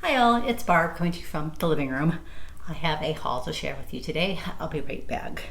Hi all, it's Barb coming to you from the living room. I have a haul to share with you today. I'll be right back.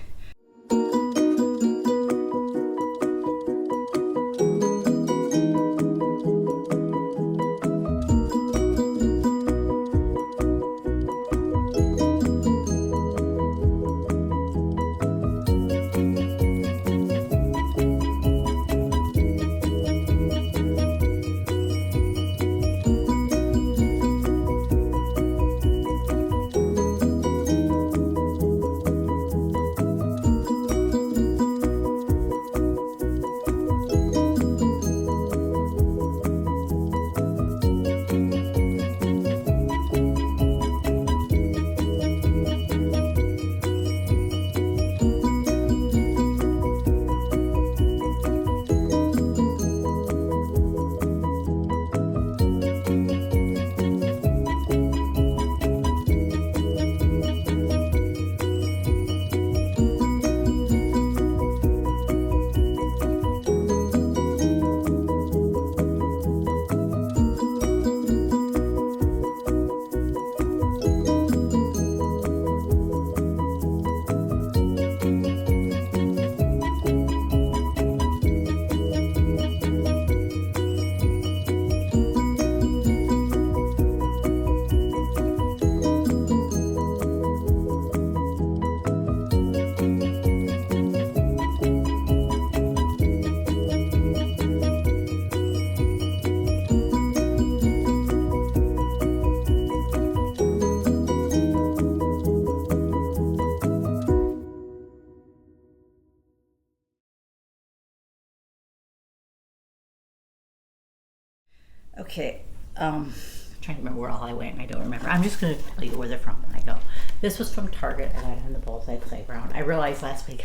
Okay, I'm trying to remember where all I went and I don't remember. I'm just going to tell you where they're from when I go. This was from Target. I got it in the Bullseye Playground. I realized last week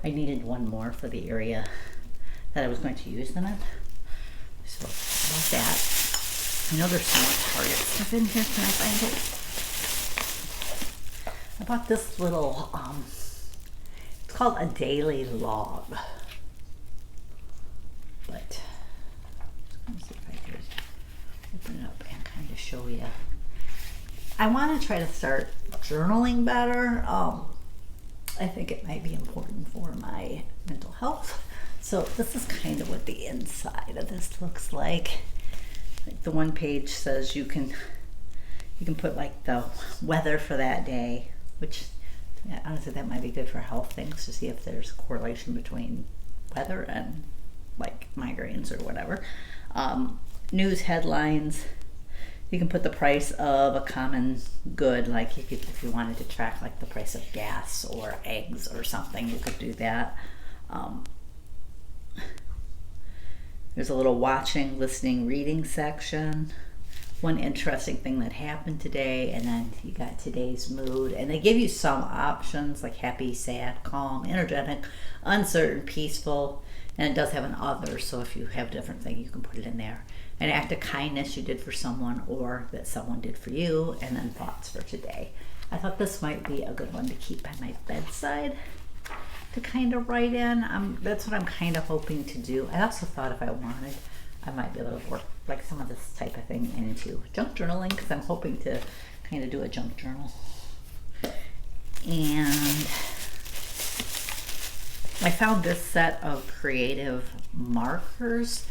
I needed one more for the area that I was going to use them in. So about that. I know there's some more Target stuff in here. Can I find it? I bought this little, it's called a daily log. But let me see if I can open it up and kind of show you. I want to try to start journaling better. I think it might be important for my mental health. So this is kind of what the inside of this looks like. Like the one page says you can put like the weather for that day, which honestly that might be good for health things to see if there's a correlation between weather and like migraines or whatever. News headlines. You can put the price of a common good, like if you wanted to track like the price of gas or eggs or something, you could do that. There's a little watching, listening, reading section. One interesting thing that happened today, and then you got today's mood. And they give you some options like happy, sad, calm, energetic, uncertain, peaceful. And it does have an other, so if you have a different thing, you can put it in there. An act of kindness you did for someone or that someone did for you, and then thoughts for today. I thought this might be a good one to keep by my bedside to kind of write in. That's what I'm kind of hoping to do. I also thought if I wanted, I might be able to work like some of this type of thing into junk journaling, because I'm hoping to kind of do a junk journal. And I found this set of creative markers.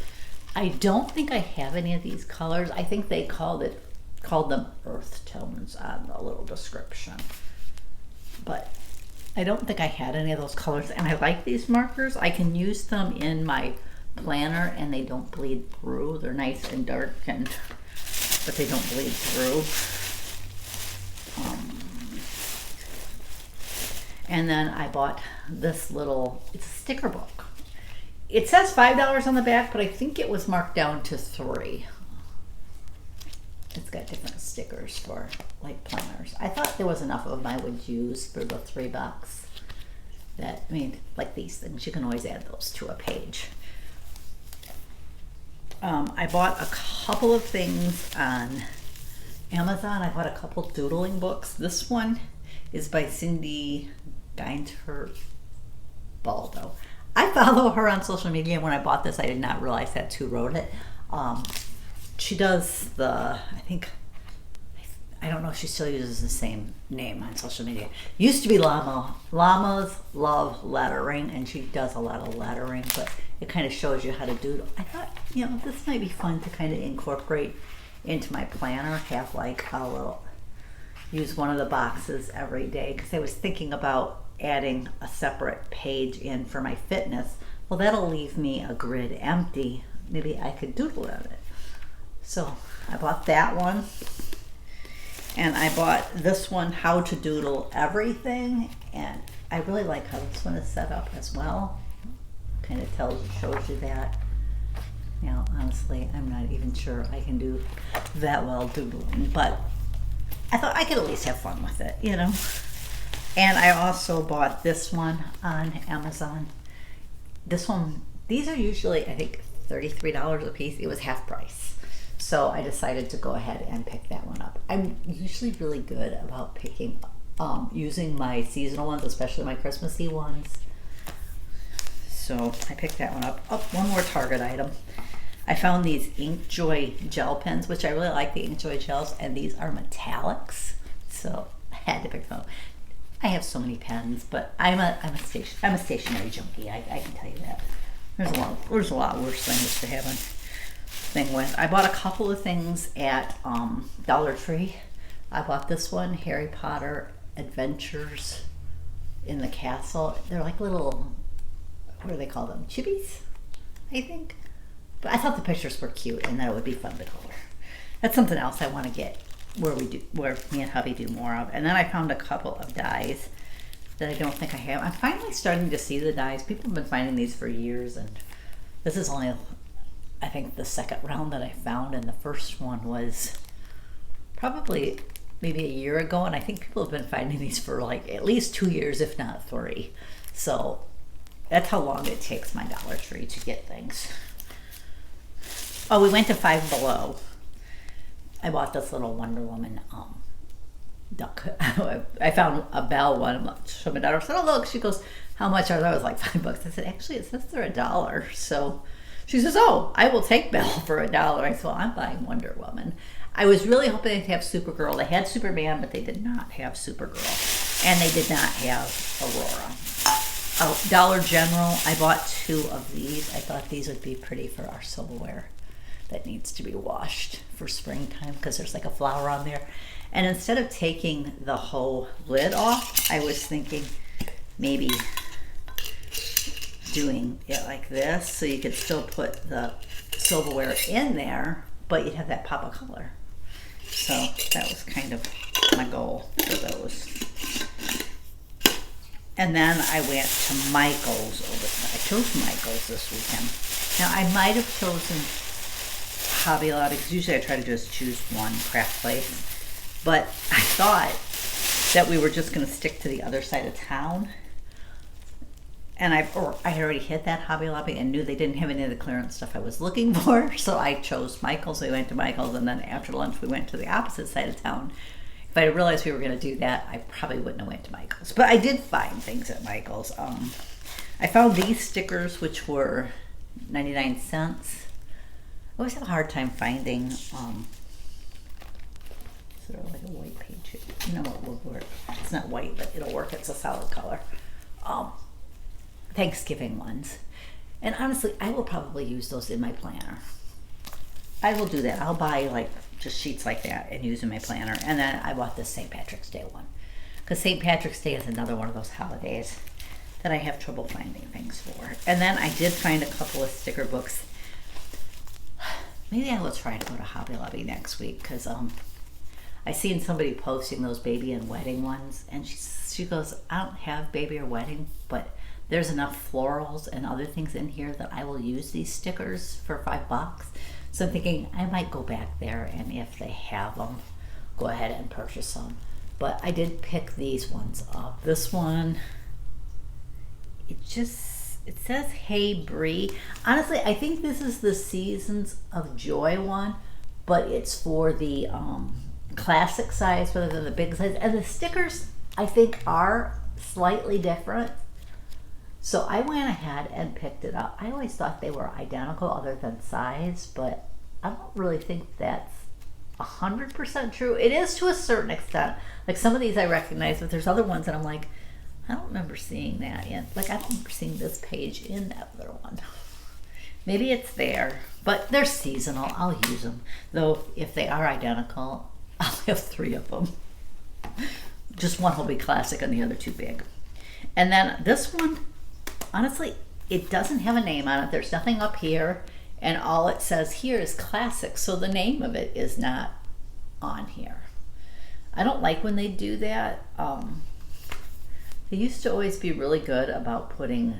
I don't think I have any of these colors. I think they called them earth tones on the little description. But I don't think I had any of those colors, and I like these markers. I can use them in my planner and they don't bleed through. They're nice and dark, but they don't bleed through. And then I bought this little, it's a sticker book. It says $5 on the back, but I think it was marked down to $3. It's got different stickers for like planners. I thought there was enough of them I would use for the $3. That, I mean, like these things, you can always add those to a page. I bought a couple of things on Amazon. I bought a couple doodling books. This one is by Cindy Geinter Baldo. I follow her on social media, and when I bought this, I did not realize that's who wrote it. She does the, I think I don't know if she still uses the same name on social media. Used to be Llamas Love Lettering, and she does a lot of lettering, but it kind of shows you how to doodle. I thought, this might be fun to kind of incorporate into my planner, have like a little, use one of the boxes every day, because I was thinking about adding a separate page in for my fitness. Well, that'll leave me a grid empty. Maybe I could doodle on it. So I bought that one. And I bought this one, How to Doodle Everything. And I really like how this one is set up as well. Kind of shows you that. Honestly, I'm not even sure I can do that well doodling, but I thought I could at least have fun with it, And I also bought this one on Amazon. This one, these are usually, I think, $33 a piece. It was half price. So I decided to go ahead and pick that one up. I'm usually really good about using my seasonal ones, especially my Christmassy ones. So I picked that one up. Oh, one more Target item. I found these Inkjoy gel pens, which I really like the Inkjoy gels, and these are metallics. So I had to pick them up. I have so many pens, but I'm a stationary junkie. I can tell you that. There's a lot worse things to have a thing with. I bought a couple of things at Dollar Tree. I bought this one, Harry Potter Adventures in the Castle. They're like little, what do they call them? Chibis, I think. But I thought the pictures were cute and that it would be fun to color. That's something else I want to get where me and hubby do more of. And then I found a couple of dies that I don't think I have. I'm finally starting to see the dies. People have been finding these for years, and this is only, I think, the second round that I found, and the first one was probably maybe a year ago, and I think people have been finding these for like at least 2 years, if not 3. So that's how long it takes my Dollar Tree to get things. Oh, we went to Five Below. I bought this little Wonder Woman duck. I found a Belle one. So my daughter said, "Oh look," she goes, "How much are those?" I was like, $5. I said, "Actually, it says they're $1." So she says, "Oh, I will take Belle for $1." I said, "Well, I'm buying Wonder Woman." I was really hoping they'd have Supergirl. They had Superman, but they did not have Supergirl, and they did not have Aurora. Oh, Dollar General. I bought 2 of these. I thought these would be pretty for our silverware that needs to be washed for springtime, because there's like a flower on there. And instead of taking the whole lid off, I was thinking maybe doing it like this, so you could still put the silverware in there, but you'd have that pop of color. So that was kind of my goal for those. And then I went to Michael's. I chose Michael's this weekend. Now I might have chosen Hobby Lobby, because usually I try to just choose one craft place. But I thought that we were just going to stick to the other side of town. And I already hit that Hobby Lobby and knew they didn't have any of the clearance stuff I was looking for. So I chose Michael's. We went to Michael's, and then after lunch we went to the opposite side of town. If I realized we were going to do that, I probably wouldn't have went to Michael's. But I did find things at Michael's. I found these stickers, which were 99 cents. I always have a hard time finding, is there like a white page here? No, it will work. It's not white, but it'll work. It's a solid color. Thanksgiving ones. And honestly, I will probably use those in my planner. I will do that. I'll buy like just sheets like that and use in my planner. And then I bought this St. Patrick's Day one, because St. Patrick's Day is another one of those holidays that I have trouble finding things for. And then I did find a couple of sticker books. Maybe I will try to go to Hobby Lobby next week, because I seen somebody posting those baby and wedding ones, and she goes, "I don't have baby or wedding, but there's enough florals and other things in here that I will use these stickers for $5. So I'm thinking I might go back there, and if they have them, go ahead and purchase them. But I did pick these ones up. This one, it says Hey Bree. Honestly, I think this is the Seasons of Joy one, but it's for the classic size rather than the big size. And the stickers, I think, are slightly different. So I went ahead and picked it up. I always thought they were identical other than size, but I don't really think that's 100% true. It is to a certain extent. Like some of these I recognize, but there's other ones that I'm like, I don't remember seeing that in. Like I don't remember seeing this page in that other one. Maybe it's there, but they're seasonal. I'll use them. Though if they are identical, I'll have 3 of them. Just one will be classic and the other 2 big. And then this one, honestly, it doesn't have a name on it. There's nothing up here. And all it says here is classic. So the name of it is not on here. I don't like when they do that. They used to always be really good about putting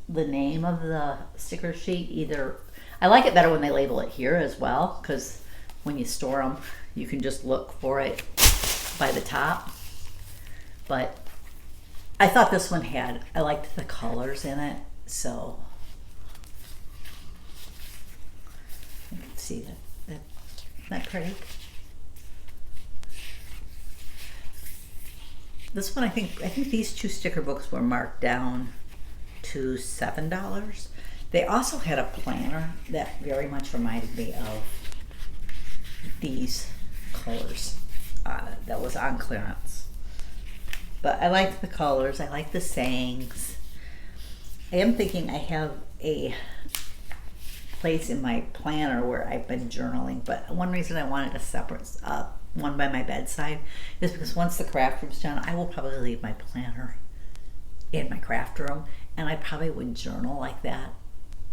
the name of the sticker sheet either. I like it better when they label it here as well, because when you store them, you can just look for it by the top. But I thought this one had, I liked the colors in it, so you can see that. Isn't that pretty? This one, I think these 2 sticker books were marked down to $7. They also had a planner that very much reminded me of these colors that was on clearance. But I liked the colors, I like the sayings. I am thinking I have a place in my planner where I've been journaling, but one reason I wanted a separate one by my bedside is because once the craft room's done, I will probably leave my planner in my craft room, and I probably would journal like that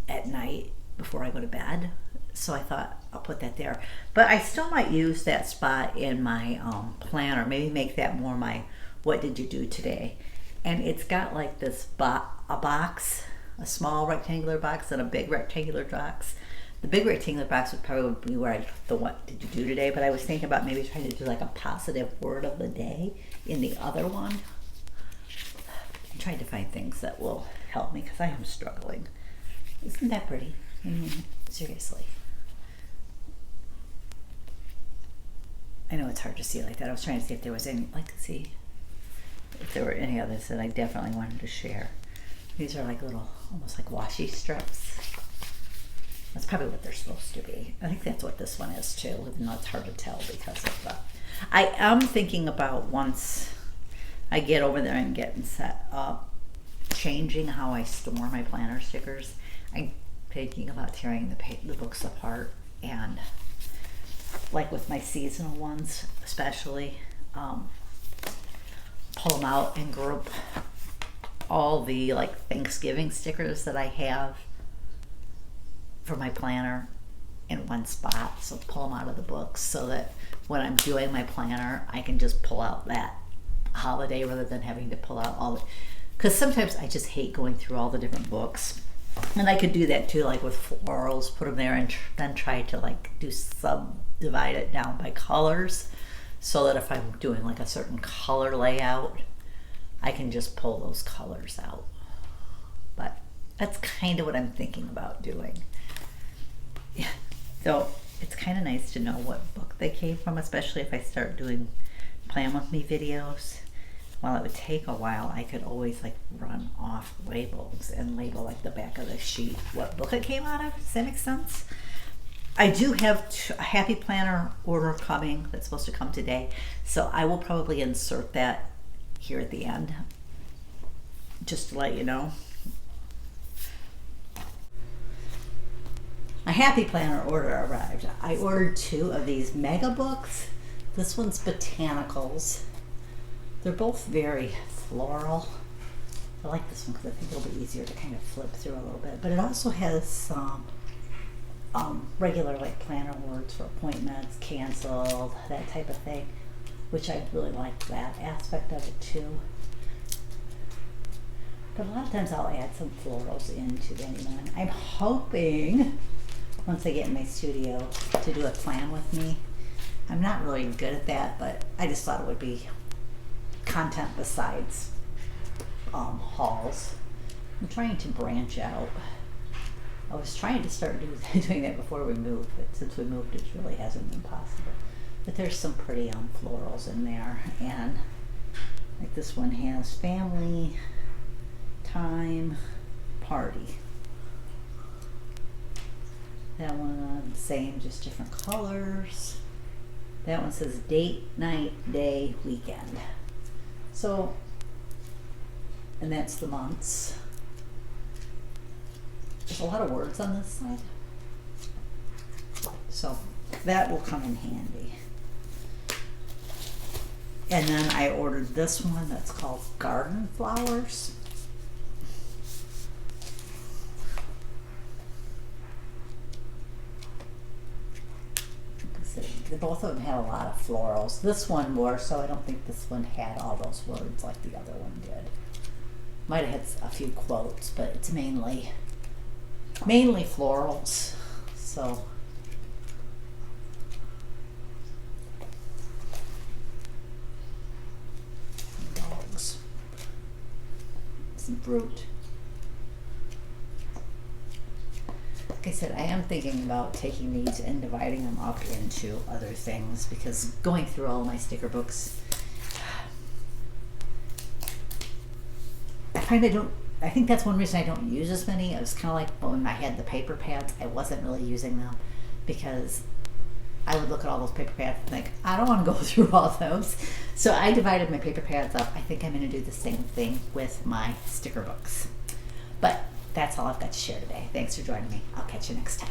at night before I go to bed. So I thought I'll put that there, but I still might use that spot in my planner, maybe make that more my what did you do today. And it's got like this a box, a small rectangular box and a big rectangular box. The big rectangular box would probably be where I put the what did you do today, but I was thinking about maybe trying to do like a positive word of the day in the other one. I'm trying to find things that will help me because I am struggling. Isn't that pretty? Seriously. I know it's hard to see like that. I was trying to see if there was any, like to see if there were any others that I definitely wanted to share. These are like little, almost like washi strips. That's probably what they're supposed to be. I think that's what this one is too, even though it's hard to tell because of the. I am thinking about once I get over there and getting set up, changing how I store my planner stickers. I'm thinking about tearing the books apart and like with my seasonal ones especially, pull them out and group all the like Thanksgiving stickers that I have for my planner in one spot. So pull them out of the books so that when I'm doing my planner, I can just pull out that holiday rather than having to pull out all the, because sometimes I just hate going through all the different books. And I could do that too, like with florals, put them there and then try to like subdivide it down by colors so that if I'm doing like a certain color layout, I can just pull those colors out. But that's kind of what I'm thinking about doing. Yeah. So it's kind of nice to know what book they came from, especially if I start doing Plan With Me videos. While it would take a while, I could always like run off labels and label like the back of the sheet what book it came out of. Does that make sense? I do have a Happy Planner order coming that's supposed to come today, so I will probably insert that here at the end just to let you know. My Happy Planner order arrived. I ordered 2 of these mega books. This one's Botanicals. They're both very floral. I like this one because I think it'll be easier to kind of flip through a little bit. But it also has some regular like planner words for appointments, canceled, that type of thing, which I really like that aspect of it too. But a lot of times I'll add some florals into anyone. I'm hoping once I get in my studio to do a plan with me. I'm not really good at that, but I just thought it would be content besides hauls. I'm trying to branch out. I was trying to start doing that before we moved, but since we moved it really hasn't been possible. But there's some pretty florals in there, and like this one has family, time, party. That one the same, just different colors. That one says date, night, day, weekend. So, and that's the months. There's a lot of words on this side. So that will come in handy. And then I ordered this one that's called Garden Flowers. Both of them had a lot of florals. This one more, so I don't think this one had all those words like the other one did. Might have had a few quotes, but it's mainly florals. So dogs, some fruit. Like I said, I am thinking about taking these and dividing them up into other things, because going through all my sticker books, I think that's one reason I don't use as many. It was kind of like when I had the paper pads, I wasn't really using them because I would look at all those paper pads and think, I don't want to go through all those. So I divided my paper pads up. I think I'm going to do the same thing with my sticker books. But that's all I've got to share today. Thanks for joining me. I'll catch you next time.